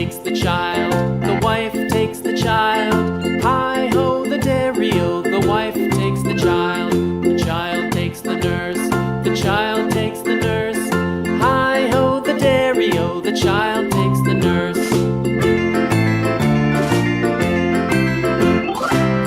takes the child, the wife takes the child. Hi-ho, the dairy-o, the wife takes the child takes the nurse, the child takes the nurse. Hi-ho, the dairy-o, the child takes the nurse.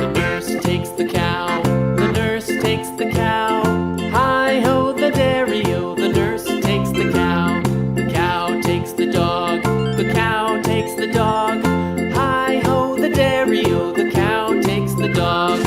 The nurse takes the cow, the nurse takes the cow. Hi-ho, the dairy-o, the nurse takes the cow. The cow takes the dog, the cow takes the dog. Hi-ho, the dairy-o, the cow takes the dog.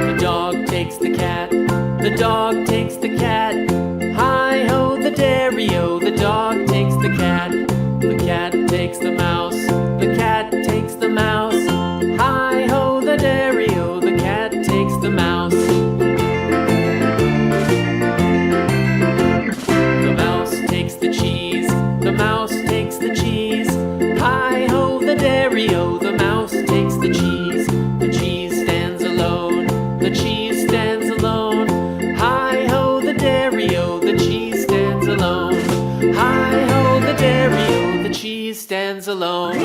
The dog takes the cat, the dog takes the cat. Hi-ho, the dairy-o, the dog takes the cat. The cat takes the mouse, the cat takes the mouse. Hi-ho, the dairy-o, the cat takes the mouse. The mouse takes the cheese, the mouse takes the cheese. Hi-ho, the dairy-o, the mouse takes the cheese. The cheese stands alone, the cheese stands alone. Hi-ho, the dairy-o, the cheese stands alone. Hi-ho, the dairy-o, the cheese stands alone.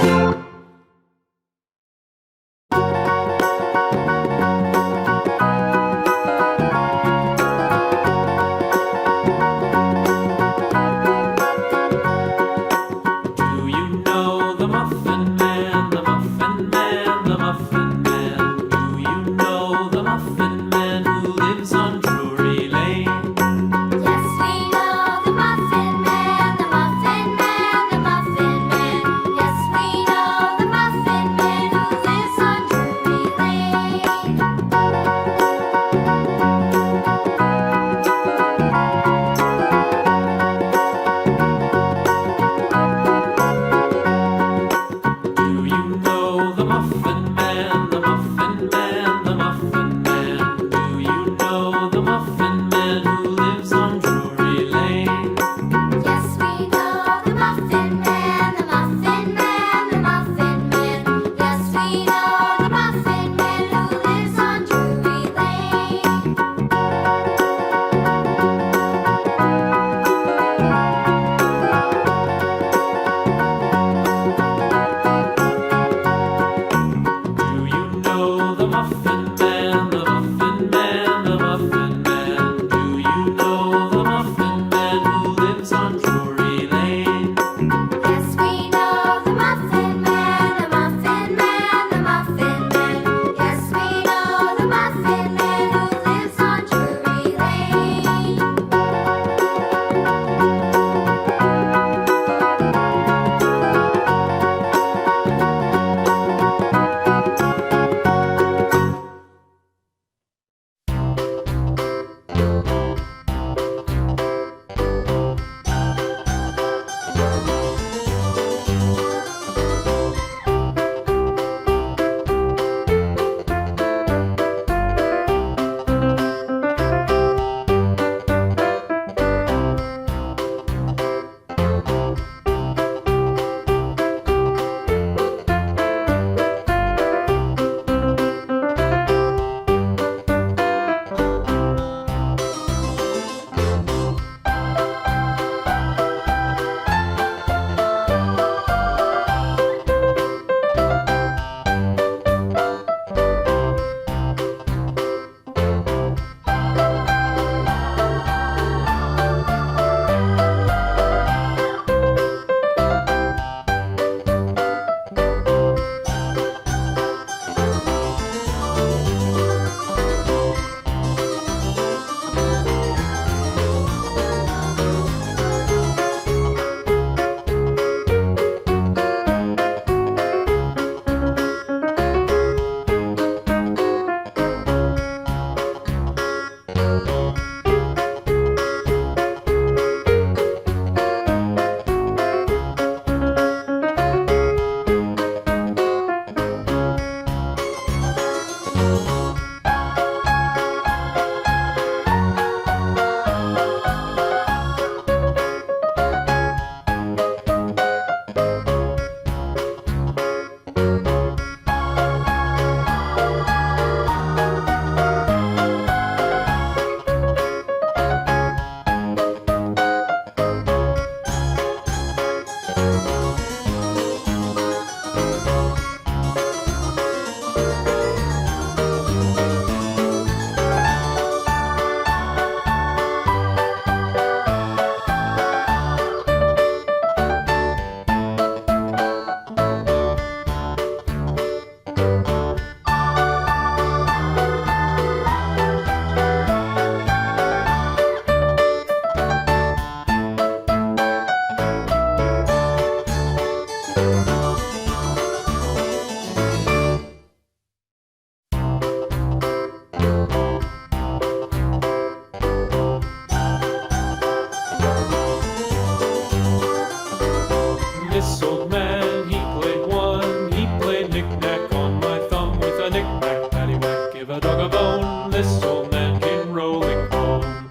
Do you know the Muffin Man, the Muffin Man, the Muffin Man? Do you know the Muffin Man who lives on Drury Lane? Yes, we know the Muffin Man, the Muffin Man, the Muffin Man. Yes, we know old man, he played one. He played knick-knack on my thumb with a knick-knack, paddywhack, give a dog a bone. This old man came rolling home.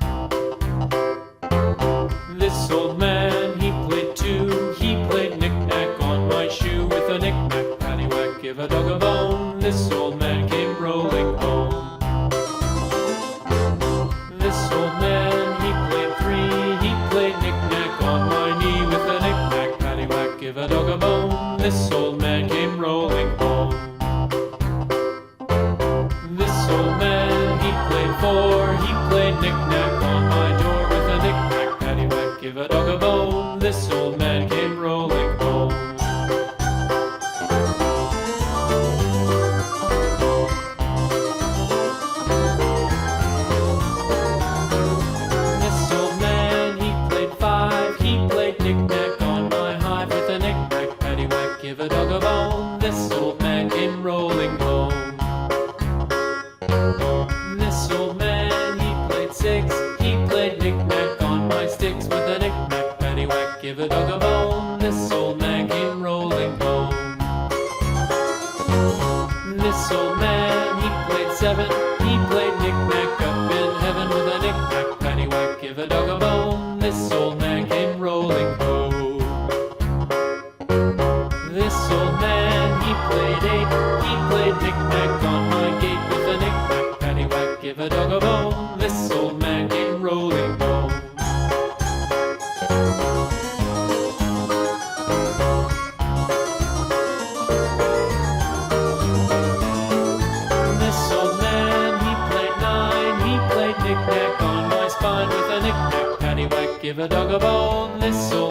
This old man, he played two. He played knick-knack on my shoe with a knick-knack, paddywhack, give a dog a bone. This old man came rolling home. This old man, he played three. He played knick-knack on my knee with a knick-knack, paddywhack, give a dog a bone. This old man came rolling home. This old man, he played four. He played knick-knack on my door with a knick-knack, paddywhack, give a dog a bone. This old man came rolling home. This old man, he played five. He played knick-knack on my hive with a knick-knack, paddywhack, give a dog a bone. This old man came rolling home. This old man, he played six. He played knick-knack on my sticks with a knick-knack, paddywhack, give a dog a bone. This old man came rolling home. This old man, he played seven. He played knick-knack up in heaven with a knick-knack, paddywhack, give a dog a bone. This old man came rolling home. This old man, he played eight. He played knick-knack on my gate with a knick-knack, paddywhack, give a dog a bone. This old man came rolling home. This old man, he played nine. He played knick-knack on my spine with a knick-knack, paddywhack, give a dog a bone. This old